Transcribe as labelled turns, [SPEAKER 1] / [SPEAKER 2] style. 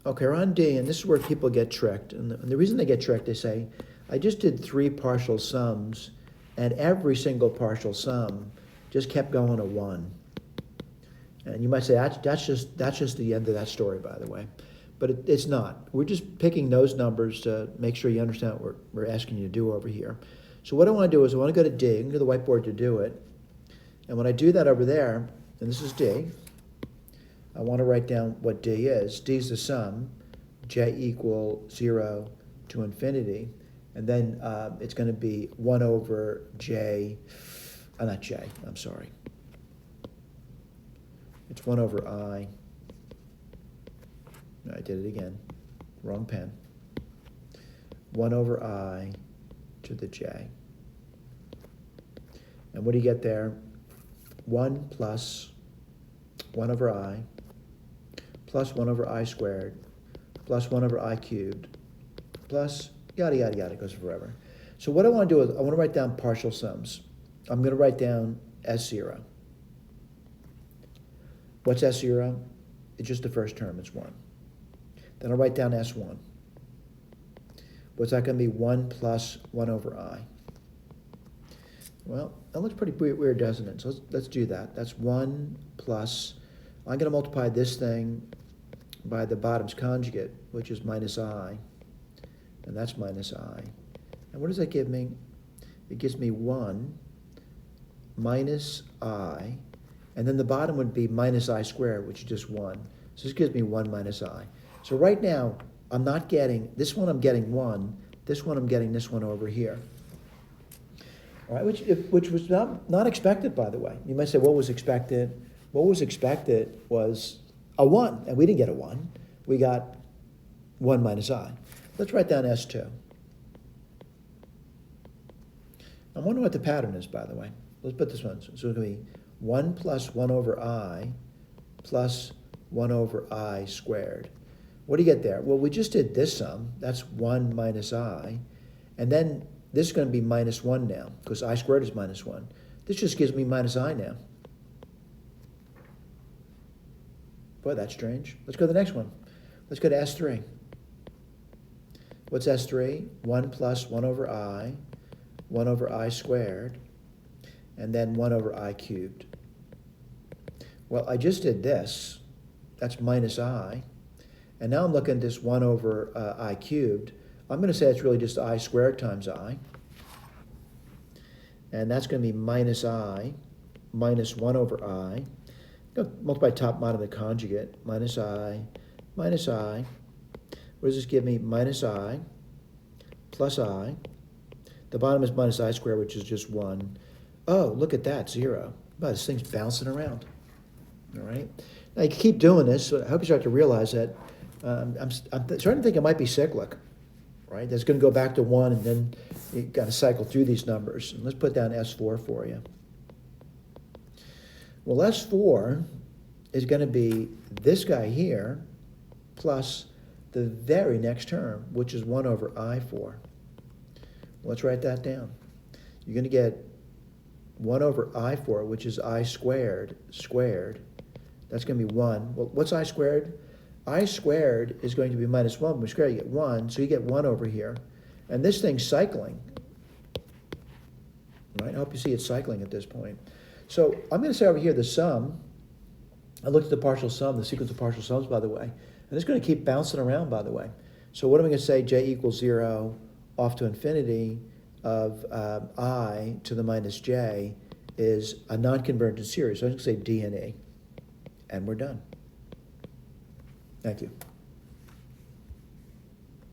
[SPEAKER 1] Okay, we're on D, and this is where people get tricked. And the reason they get tricked, they say, I just did 3 partial sums, and every single partial sum just kept going to 1. And you might say, that's just the end of that story, by the way. But it's not. We're just picking those numbers to make sure you understand what we're asking you to do over here. So what I want to do is I want to go to D, and go to the whiteboard to do it. And when I do that over there, and this is D, I want to write down what D is. D is the sum, J equal 0 to infinity. And then it's going to be 1 over J, not J, I'm sorry. It's 1 over I. I did it again, wrong pen. 1 over I to the J. And what do you get there? 1 plus 1 over I plus 1 over I squared plus 1 over I cubed plus yada, yada, yada, it goes forever. So what I want to do is I want to write down partial sums. I'm going to write down S0. What's S0? It's just the first term, it's 1. Then I'll write down S1. What's that going to be? 1 plus 1 over I. Well, that looks pretty weird, doesn't it? So let's do that. That's 1 plus, I'm going to multiply this thing by the bottom's conjugate, which is minus I. And that's minus I. And what does that give me? It gives me 1 minus I, and then the bottom would be minus I squared, which is just 1. So this gives me 1 minus I. So right now, I'm not getting, this one I'm getting 1, this one I'm getting this one over here. All right, which was not expected, by the way. You might say, what was expected? What was expected was a 1, and we didn't get a 1. We got 1 minus I. Let's write down S2. I'm wondering what the pattern is, by the way. Let's put this one. So it's going to be 1 plus 1 over I plus 1 over I squared. What do you get there? Well, we just did this sum. That's 1 minus I. And then this is going to be minus 1 now, because I squared is minus 1. This just gives me minus I now. Boy, that's strange. Let's go to the next one. Let's go to S3. What's S3? 1 plus 1 over I, 1 over I squared, and then 1 over I cubed. Well, I just did this. That's minus I. And now I'm looking at this 1 over I cubed. I'm going to say it's really just I squared times I. And that's going to be minus I minus 1 over I. Go multiply top bottom of the conjugate. Minus I minus I. What does this give me? Minus I plus I. The bottom is minus I squared, which is just 1. Oh, look at that, 0. Wow, this thing's bouncing around. All right? Now, you keep doing this, so I hope you start to realize that I'm starting to think it might be cyclic, right? That's going to go back to 1, and then you got to cycle through these numbers. And let's put down S4 for you. Well, S4 is going to be this guy here plus the very next term, which is 1 over I4. Let's write that down. You're going to get 1 over I4, which is I squared, That's going to be 1. Well, what's I squared? I squared is going to be minus 1. When we square, you get 1, so you get 1 over here. And this thing's cycling. Right? I hope you see it's cycling at this point. So I'm going to say over here the sum. I looked at the partial sum, the sequence of partial sums, by the way. And it's going to keep bouncing around, by the way. So what am I going to say? J equals 0 off to infinity of I to the minus j is a non-convergent series. So I'm going to say D and E. And we're done. Thank you.